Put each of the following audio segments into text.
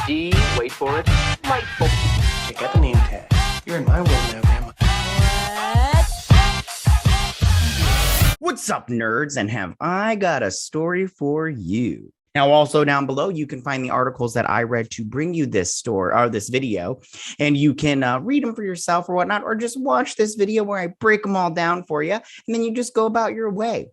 D, wait for it, delightful. Check out the name tag. You're in my world now, Grandma. What's up, nerds? And have I got a story for you? Now, also down below, you can find the articles that I read to bring you this story or this video, and you can read them for yourself or whatnot, or just watch this video where I break them all down for you, and then you just go about your way.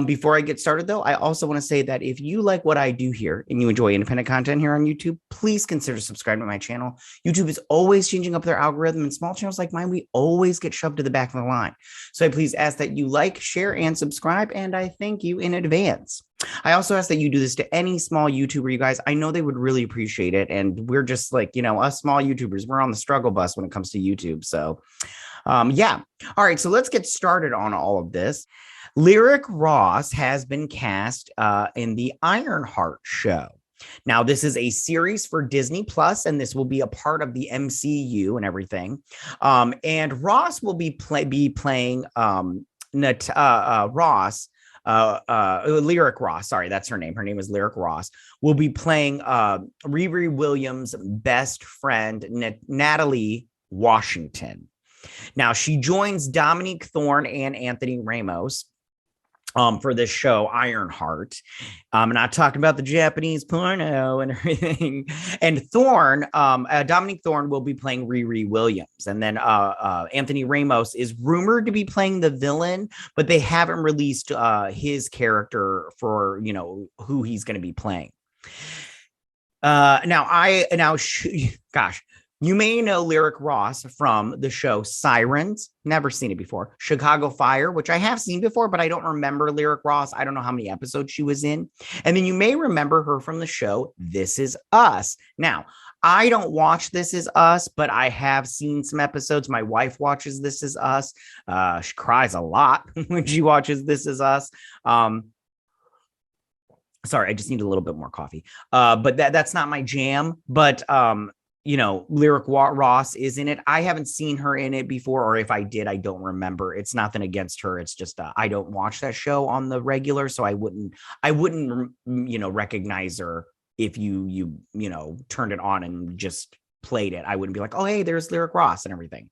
Before I get started, though, I also want to say that if you like what I do here and you enjoy independent content here on YouTube, please consider subscribing to my channel. YouTube is always changing up their algorithm, and small channels like mine, we always get shoved to the back of the line. So I please ask that you like, share, and subscribe, and I thank you in advance. I also ask that you do this to any small YouTuber, you guys. I know they would really appreciate it, and we're just like, us small YouTubers, we're on the struggle bus when it comes to YouTube. So, yeah. All right, so let's get started on all of this. Lyric Ross has been cast in the Ironheart show. Now, this is a series for Disney Plus, and this will be a part of the MCU and everything. And Ross will be playing Lyric Ross. Sorry, that's her name. Her name is Lyric Ross. Will be playing Riri Williams' best friend, Natalie Washington. Now, she joins Dominique Thorne and Anthony Ramos for this show, Ironheart. I'm not talking about the Japanese porno and everything. And Thorne, Dominique Thorne will be playing Riri Williams. And then Anthony Ramos is rumored to be playing the villain, but they haven't released his character for, who he's going to be playing. Gosh. You may know Lyric Ross from the show Sirens. Never seen it before. Chicago Fire, which I have seen before, but I don't remember Lyric Ross. I don't know how many episodes she was in. And then you may remember her from the show This Is Us. Now, I don't watch This Is Us, but I have seen some episodes. My wife watches This Is Us. She cries a lot when she watches This Is Us. Sorry, I just need a little bit more coffee. But that's not my jam. But Lyric Ross is in it. I haven't seen her in it before, or if I did, I don't remember. It's nothing against her. It's just I don't watch that show on the regular, so I wouldn't recognize her if you turned it on and just played it. I wouldn't be like, oh, hey, there's Lyric Ross and everything.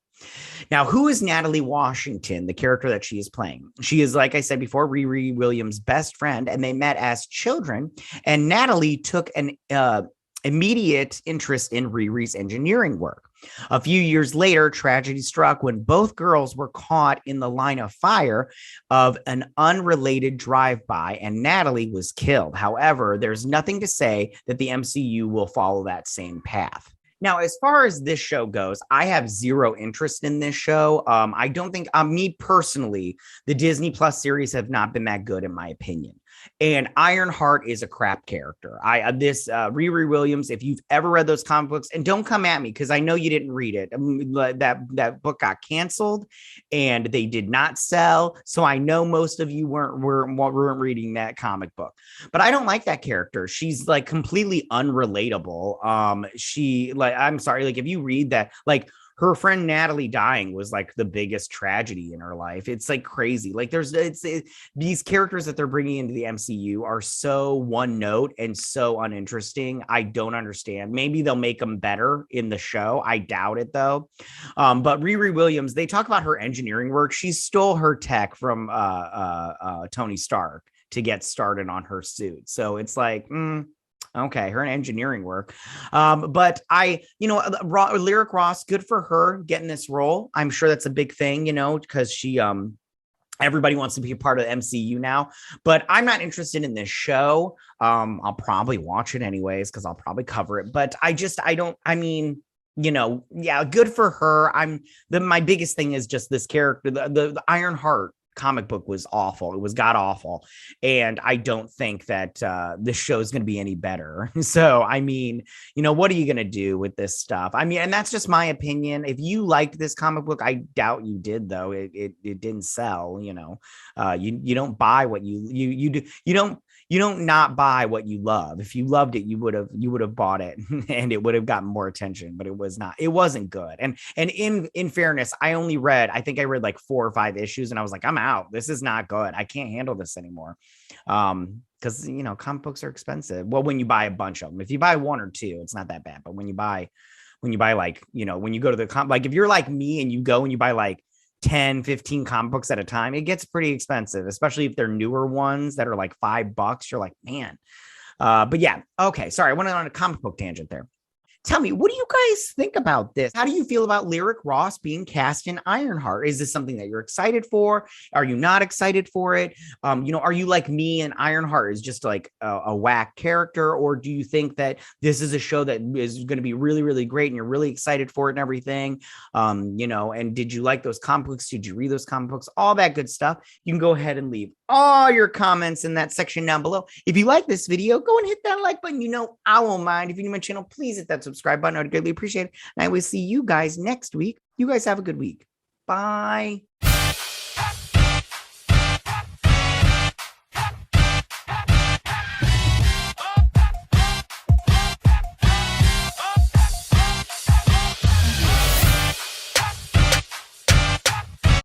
Now, who is Natalie Washington, the character that she is playing? She is, like I said before, Riri Williams' best friend, and they met as children, and Natalie took an immediate interest in Riri's engineering work. A few years later, tragedy struck when both girls were caught in the line of fire of an unrelated drive-by, and Natalie was killed. However, there's nothing to say that the MCU will follow that same path. Now, as far as this show goes, I have zero interest in this show. I don't think, me personally, the Disney Plus series have not been that good, in my opinion. And Ironheart is a crap character. Riri Williams, if you've ever read those comic books, and don't come at me because I know you didn't read it. That book got canceled and they did not sell. So I know most of you weren't reading that comic book. But I don't like that character. She's like completely unrelatable. I'm sorry, like if you read that, like her friend Natalie dying was like the biggest tragedy in her life. It's like crazy. Like these characters that they're bringing into the MCU are so one note and so uninteresting. I don't understand. Maybe they'll make them better in the show. I doubt it though. But Riri Williams, they talk about her engineering work. She stole her tech from Tony Stark to get started on her suit. So it's like, okay, her engineering work. But Lyric Ross, good for her getting this role. I'm sure that's a big thing, because she, everybody wants to be a part of the MCU now, but I'm not interested in this show. I'll probably watch it anyways, because I'll probably cover it, but good for her. My biggest thing is just this character, the Ironheart comic book was awful. It was god awful. And I don't think that this show is going to be any better. So, what are you going to do with this stuff? And that's just my opinion. If you liked this comic book, I doubt you did, though. It didn't sell, you don't buy what you do. You don't you don't not buy what you love. If you loved it, you would have bought it and it would have gotten more attention, but it wasn't good. And in fairness, I think I read like 4 or 5 issues and I was like, I'm out. This is not good. I can't handle this anymore. Because comic books are expensive. Well, when you buy a bunch of them, if you buy 1 or 2, it's not that bad. But when you buy like, when you go to the like, if you're like me and you go and you buy like 10, 15 comic books at a time, it gets pretty expensive, especially if they're newer ones that are like $5. You're like, man. But yeah. Okay. Sorry. I went on a comic book tangent there. Tell me, what do you guys think about this? How do you feel about Lyric Ross being cast in Ironheart? Is this something that you're excited for? Are you not excited for it? Are you like me and Ironheart is just like a whack character? Or do you think that this is a show that is going to be really, really great and you're really excited for it and everything? And did you like those comic books? Did you read those comic books? All that good stuff. You can go ahead and leave all your comments in that section down below. If you like this video, go and hit that like button. I won't mind. If you're new to my channel, please hit that subscribe button. I'd greatly appreciate it. And I will see you guys next week. You guys have a good week. Bye.